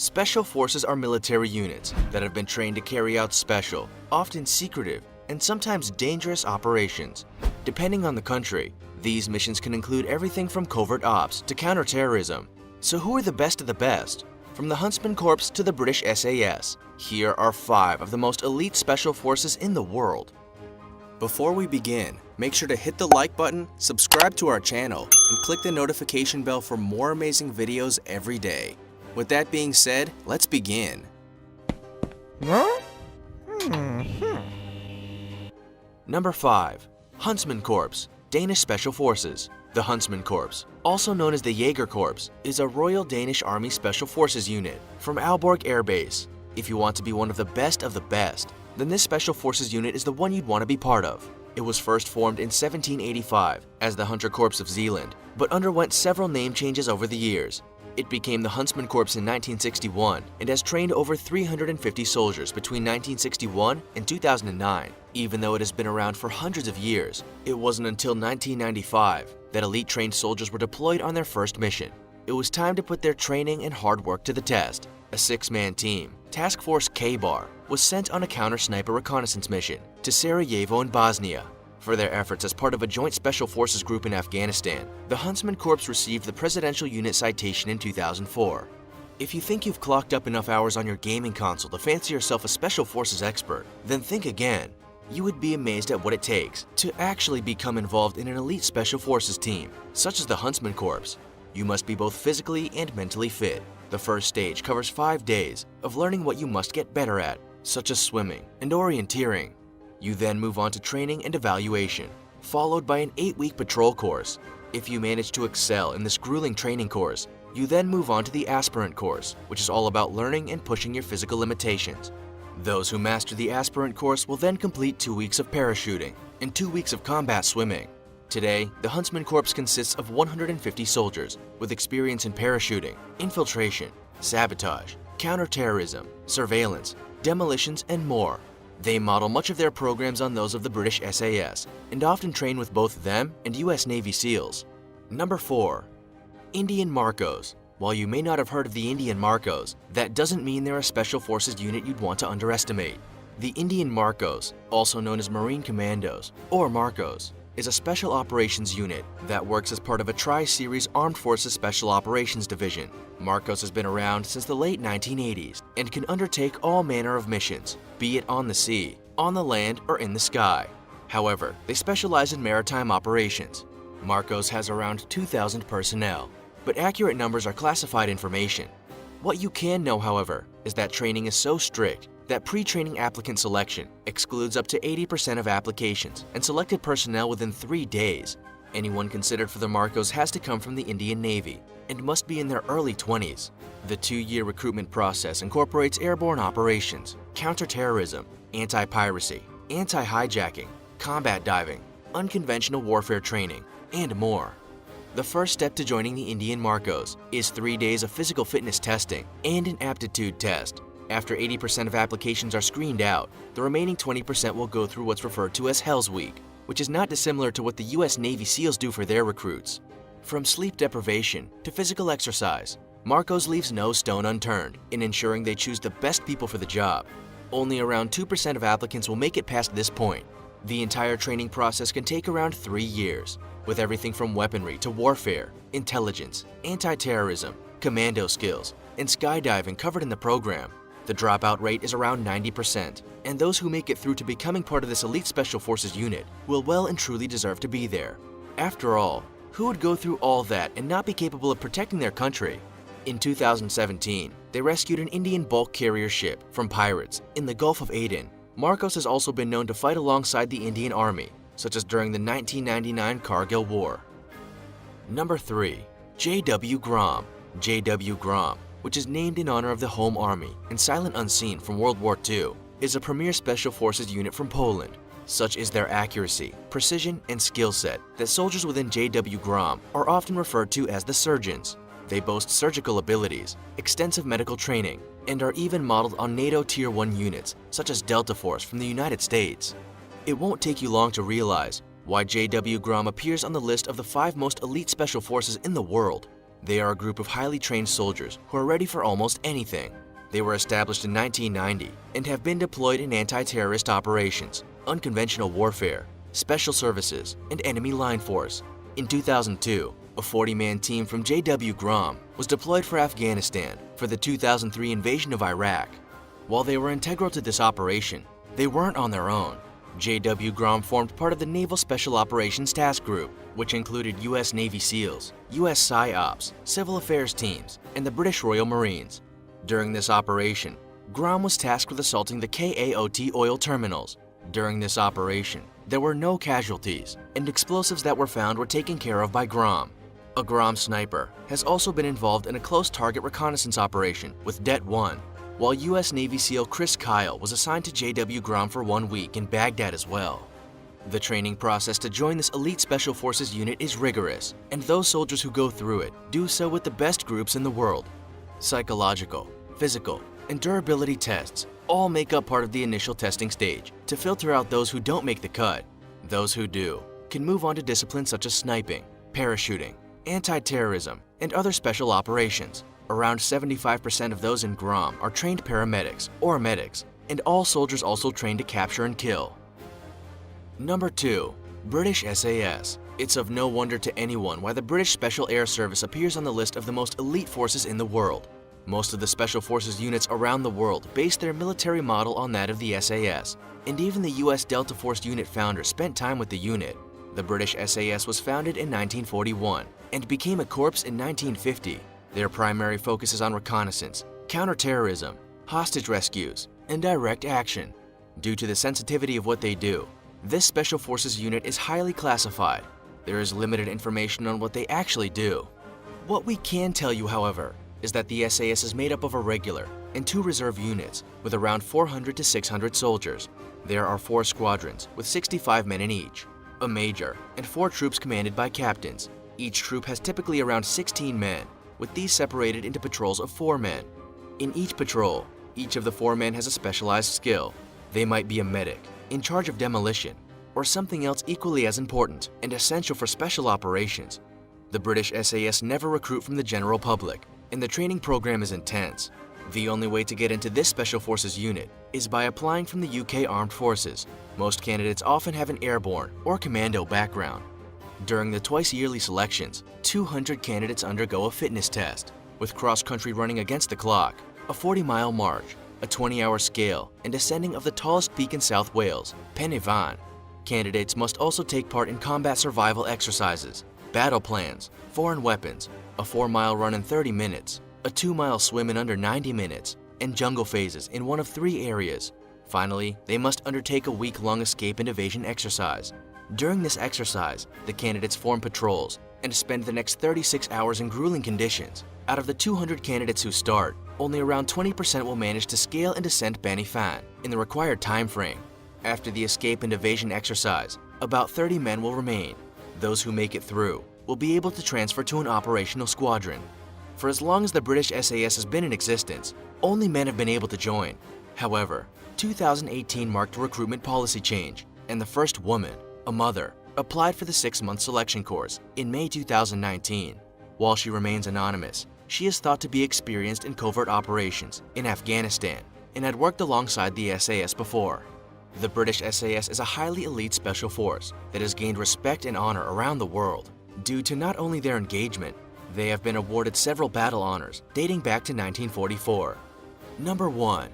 Special forces are military units that have been trained to carry out special, often secretive, and sometimes dangerous operations. Depending on the country, these missions can include everything from covert ops to counterterrorism. So who are the best of the best? From the Huntsman Corps to the British SAS, here are 5 of the most elite special forces in the world. Before we begin, make sure to hit the like button, subscribe to our channel, and click the notification bell for more amazing videos every day. With that being said, let's begin. Number 5. Huntsman Corps, Danish Special Forces. The Huntsman Corps, also known as the Jaeger Corps, is a Royal Danish Army Special Forces unit from Aalborg Air Base. If you want to be one of the best, then this Special Forces unit is the one you'd want to be part of. It was first formed in 1785 as the Hunter Corps of Zealand, but underwent several name changes over the years. It became the Huntsman Corps in 1961 and has trained over 350 soldiers between 1961 and 2009. Even though it has been around for hundreds of years, it wasn't until 1995 that elite trained soldiers were deployed on their first mission. It was time to put their training and hard work to the test. A 6-man team, Task Force K-Bar, was sent on a counter-sniper reconnaissance mission to Sarajevo in Bosnia. For their efforts as part of a joint special forces group in Afghanistan, the Huntsman Corps received the Presidential Unit Citation in 2004. If you think you've clocked up enough hours on your gaming console to fancy yourself a special forces expert, then think again. You would be amazed at what it takes to actually become involved in an elite special forces team, such as the Huntsman Corps. You must be both physically and mentally fit. The first stage covers 5 days of learning what you must get better at, such as swimming and orienteering. You then move on to training and evaluation, followed by an 8-week patrol course. If you manage to excel in this grueling training course, you then move on to the aspirant course, which is all about learning and pushing your physical limitations. Those who master the aspirant course will then complete 2 weeks of parachuting and 2 weeks of combat swimming. Today, the Huntsman Corps consists of 150 soldiers with experience in parachuting, infiltration, sabotage, counterterrorism, surveillance, demolitions, and more. They model much of their programs on those of the British SAS and often train with both them and US Navy SEALs. Number 4. Indian Marcos. While you may not have heard of the Indian Marcos, that doesn't mean they're a special forces unit you'd want to underestimate. The Indian Marcos, also known as Marine Commandos or Marcos, is a special operations unit that works as part of a Tri-Series Armed Forces Special Operations Division. Marcos has been around since the late 1980s and can undertake all manner of missions, be it on the sea, on the land, or in the sky. However, they specialize in maritime operations. Marcos has around 2,000 personnel, but accurate numbers are classified information. What you can know, however, is that training is so strict that pre-training applicant selection excludes up to 80% of applications and selected personnel within 3 days. Anyone considered for the Marcos has to come from the Indian Navy and must be in their early 20s. The 2-year recruitment process incorporates airborne operations, counterterrorism, anti-piracy, anti-hijacking, combat diving, unconventional warfare training, and more. The first step to joining the Indian Marcos is 3 days of physical fitness testing and an aptitude test. After 80% of applications are screened out, the remaining 20% will go through what's referred to as Hell's Week, which is not dissimilar to what the US Navy SEALs do for their recruits. From sleep deprivation to physical exercise, Marcos leaves no stone unturned in ensuring they choose the best people for the job. Only around 2% of applicants will make it past this point. The entire training process can take around 3 years, with everything from weaponry to warfare, intelligence, anti-terrorism, commando skills, and skydiving covered in the program. The dropout rate is around 90%, and those who make it through to becoming part of this elite special forces unit will well and truly deserve to be there. After all, who would go through all that and not be capable of protecting their country? In 2017, they rescued an Indian bulk carrier ship from pirates in the Gulf of Aden. Marcos has also been known to fight alongside the Indian Army, such as during the 1999 Kargil War. Number 3. J.W. Grom. J.W. Grom, which is named in honor of the Home Army and Silent Unseen from World War II, is a premier special forces unit from Poland. Such is their accuracy, precision, and skill set that soldiers within J.W. Grom are often referred to as the surgeons. They boast surgical abilities, extensive medical training, and are even modeled on NATO Tier 1 units such as Delta Force from the United States. It won't take you long to realize why J.W. Grom appears on the list of the 5 most elite special forces in the world. They are a group of highly trained soldiers who are ready for almost anything. They were established in 1990 and have been deployed in anti-terrorist operations, unconventional warfare, special services, and enemy line force. In 2002, a 40-man team from JW GROM was deployed for Afghanistan for the 2003 invasion of Iraq. While they were integral to this operation, they weren't on their own. JW GROM formed part of the Naval Special Operations Task Group, which included U.S. Navy SEALs, U.S. PSYOPs, Civil Affairs teams, and the British Royal Marines. During this operation, GROM was tasked with assaulting the KAOT oil terminals. During this operation, there were no casualties, and explosives that were found were taken care of by GROM. A GROM sniper has also been involved in a close target reconnaissance operation with Det-1, while U.S. Navy SEAL Chris Kyle was assigned to JW GROM for 1 week in Baghdad as well. The training process to join this elite Special Forces unit is rigorous, and those soldiers who go through it do so with the best groups in the world. Psychological, physical, and durability tests all make up part of the initial testing stage to filter out those who don't make the cut. Those who do can move on to disciplines such as sniping, parachuting, anti-terrorism, and other special operations. Around 75% of those in GROM are trained paramedics or medics, and all soldiers also trained to capture and kill. Number 2. British SAS. It's of no wonder to anyone why the British Special Air Service appears on the list of the most elite forces in the world. Most of the Special Forces units around the world base their military model on that of the SAS, and even the US Delta Force unit founder spent time with the unit. The British SAS was founded in 1941 and became a corps in 1950. Their primary focus is on reconnaissance, counterterrorism, hostage rescues, and direct action. Due to the sensitivity of what they do, this Special Forces unit is highly classified. There is limited information on what they actually do. What we can tell you, however, is that the SAS is made up of a regular and 2 reserve units with around 400 to 600 soldiers. There are 4 squadrons with 65 men in each, a major, and 4 troops commanded by captains. Each troop has typically around 16 men, with these separated into patrols of 4 men. In each patrol, each of the 4 men has a specialized skill. They might be a medic, in charge of demolition, or something else equally as important and essential for special operations. The British SAS never recruit from the general public, and the training program is intense. The only way to get into this Special Forces unit is by applying from the UK Armed Forces. Most candidates often have an airborne or commando background. During the twice-yearly selections, 200 candidates undergo a fitness test, with cross-country running against the clock, a 40-mile march, a 20-hour scale, and ascending of the tallest peak in South Wales, Pen y Fan. Candidates must also take part in combat survival exercises, battle plans, foreign weapons, a 4-mile run in 30 minutes, a 2-mile swim in under 90 minutes, and jungle phases in one of 3 areas. Finally, they must undertake a week-long escape and evasion exercise. During this exercise, the candidates form patrols and spend the next 36 hours in grueling conditions. Out of the 200 candidates who start, only around 20% will manage to scale and descend Pen y Fan in the required time frame. After the escape and evasion exercise, about 30 men will remain. Those who make it through will be able to transfer to an operational squadron. For as long as the British SAS has been in existence, only men have been able to join. However, 2018 marked a recruitment policy change, and the first woman, a mother, applied for the 6-month selection course in May 2019. While she remains anonymous, she is thought to be experienced in covert operations in Afghanistan and had worked alongside the SAS before. The British SAS is a highly elite special force that has gained respect and honor around the world. Due to not only their engagement, they have been awarded several battle honors dating back to 1944. Number 1.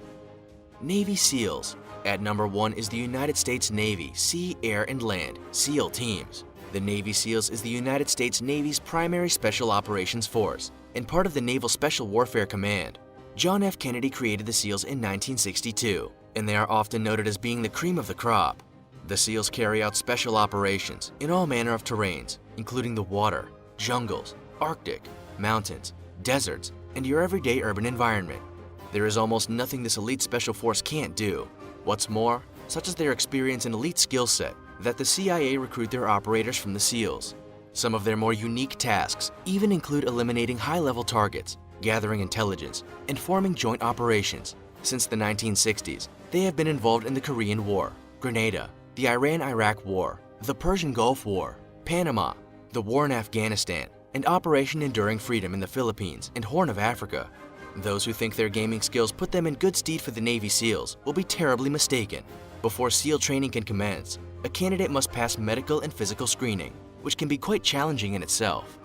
Navy SEALs. At number 1 is the United States Navy Sea, Air, and Land SEAL teams. The Navy SEALs is the United States Navy's primary special operations force and part of the Naval Special Warfare Command. John F. Kennedy created the SEALs in 1962, and they are often noted as being the cream of the crop. The SEALs carry out special operations in all manner of terrains, including the water, jungles, Arctic, mountains, deserts, and your everyday urban environment. There is almost nothing this elite special force can't do. What's more, such as their experience and elite skill set, that the CIA recruit their operators from the SEALs. Some of their more unique tasks even include eliminating high-level targets, gathering intelligence, and forming joint operations. Since the 1960s, they have been involved in the Korean War, Grenada, the Iran-Iraq War, the Persian Gulf War, Panama, the war in Afghanistan, and Operation Enduring Freedom in the Philippines and Horn of Africa. Those who think their gaming skills put them in good stead for the Navy SEALs will be terribly mistaken. Before SEAL training can commence, a candidate must pass medical and physical screening, which can be quite challenging in itself.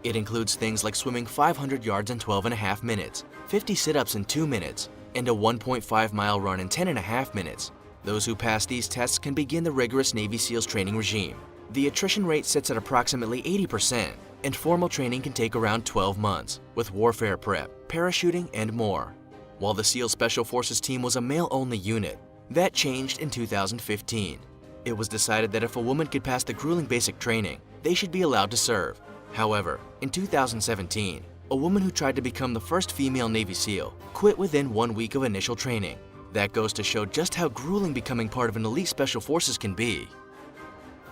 It includes things like swimming 500 yards in 12.5 minutes, 50 sit-ups in 2 minutes, and a 1.5-mile run in 10.5 minutes. Those who pass these tests can begin the rigorous Navy SEALs training regime. The attrition rate sits at approximately 80%, and formal training can take around 12 months, with warfare prep, parachuting, and more. While the SEAL Special Forces team was a male-only unit, that changed in 2015. It was decided that if a woman could pass the grueling basic training, they should be allowed to serve. However, in 2017, a woman who tried to become the first female Navy SEAL quit within 1 week of initial training. That goes to show just how grueling becoming part of an elite special forces can be.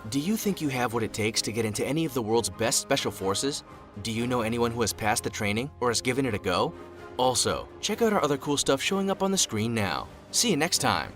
Do you think you have what it takes to get into any of the world's best special forces? Do you know anyone who has passed the training or has given it a go? Also, check out our other cool stuff showing up on the screen now. See you next time!